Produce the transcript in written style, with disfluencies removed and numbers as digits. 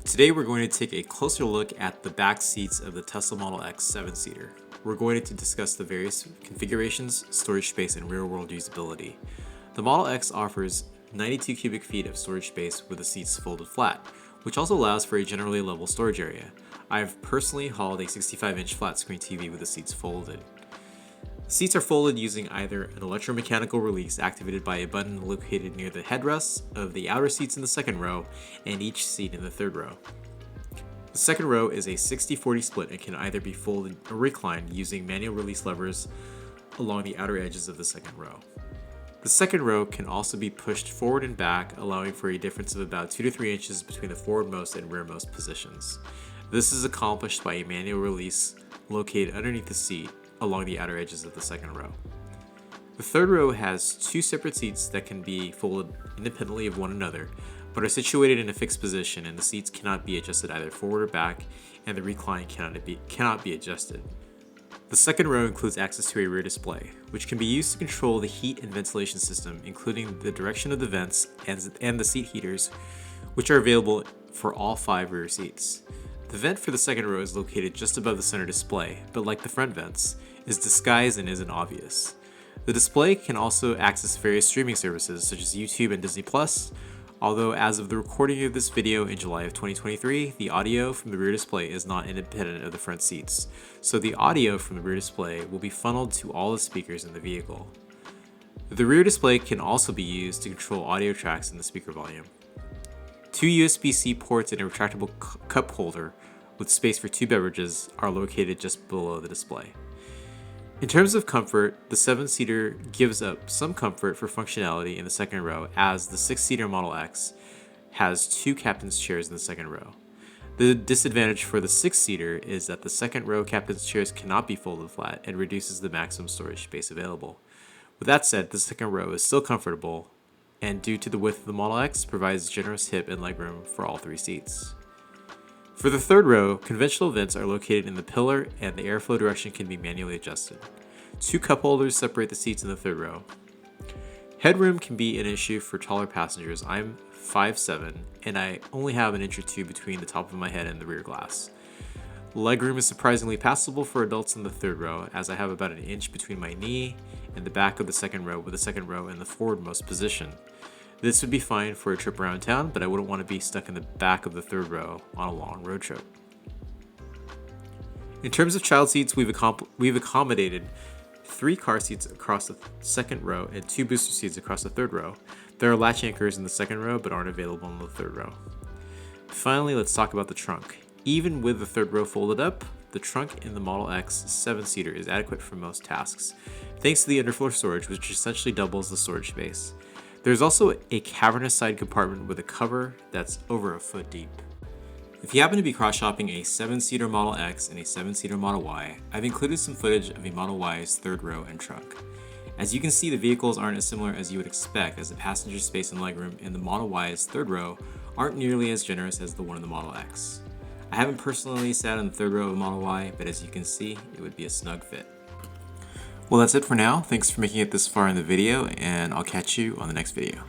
Today we're going to take a closer look at the back seats of the Tesla Model X 7-seater. We're going to discuss the various configurations, storage space, and real-world usability. The Model X offers 92 cubic feet of storage space with the seats folded flat, which also allows for a generally level storage area. I've personally hauled a 65-inch flat-screen TV with the seats folded. The seats are folded using either an electromechanical release activated by a button located near the headrests of the outer seats in the second row and each seat in the third row. The second row is a 60-40 split and can either be folded or reclined using manual release levers along the outer edges of the second row. The second row can also be pushed forward and back, allowing for a difference of about 2 to 3 inches between the forwardmost and rearmost positions. This is accomplished by a manual release located underneath the seat along the outer edges of the second row. The third row has two separate seats that can be folded independently of one another, but are situated in a fixed position, and the seats cannot be adjusted either forward or back, and the recline cannot be adjusted. The second row includes access to a rear display, which can be used to control the heat and ventilation system, including the direction of the vents and the seat heaters, which are available for all 5 rear seats. The vent for the second row is located just above the center display, but like the front vents, is disguised and isn't obvious. The display can also access various streaming services such as YouTube and Disney+, although as of the recording of this video in July of 2023, the audio from the rear display is not independent of the front seats, so the audio from the rear display will be funneled to all the speakers in the vehicle. The rear display can also be used to control audio tracks in the speaker volume. 2 USB-C ports and a retractable cup holder with space for 2 beverages are located just below the display. In terms of comfort, the 7-seater gives up some comfort for functionality in the second row, as the 6-seater Model X has 2 captain's chairs in the second row. The disadvantage for the 6-seater is that the second row captain's chairs cannot be folded flat and reduces the maximum storage space available. With that said, the second row is still comfortable, and due to the width of the Model X, provides generous hip and legroom for all 3 seats. For the third row, conventional vents are located in the pillar and the airflow direction can be manually adjusted. 2 cup holders separate the seats in the third row. Headroom can be an issue for taller passengers. I'm 5'7", and I only have an inch or 2 between the top of my head and the rear glass. Legroom is surprisingly passable for adults in the third row, as I have about an inch between my knee and the back of the second row, with the second row in the forwardmost position. This would be fine for a trip around town, but I wouldn't want to be stuck in the back of the third row on a long road trip. In terms of child seats, we've accommodated 3 car seats across the second row and 2 booster seats across the third row. There are latch anchors in the second row, but aren't available in the third row. Finally, let's talk about the trunk. Even with the third row folded up, the trunk in the Model X 7-seater is adequate for most tasks, thanks to the underfloor storage, which essentially doubles the storage space. There's also a cavernous side compartment with a cover that's over a foot deep. If you happen to be cross-shopping a 7-seater Model X and a 7-seater Model Y, I've included some footage of a Model Y's third row and trunk. As you can see, the vehicles aren't as similar as you would expect, as the passenger space and legroom in the Model Y's third row aren't nearly as generous as the one in the Model X. I haven't personally sat in the third row of a Model Y, but as you can see, it would be a snug fit. Well, that's it for now. Thanks for making it this far in the video, and I'll catch you on the next video.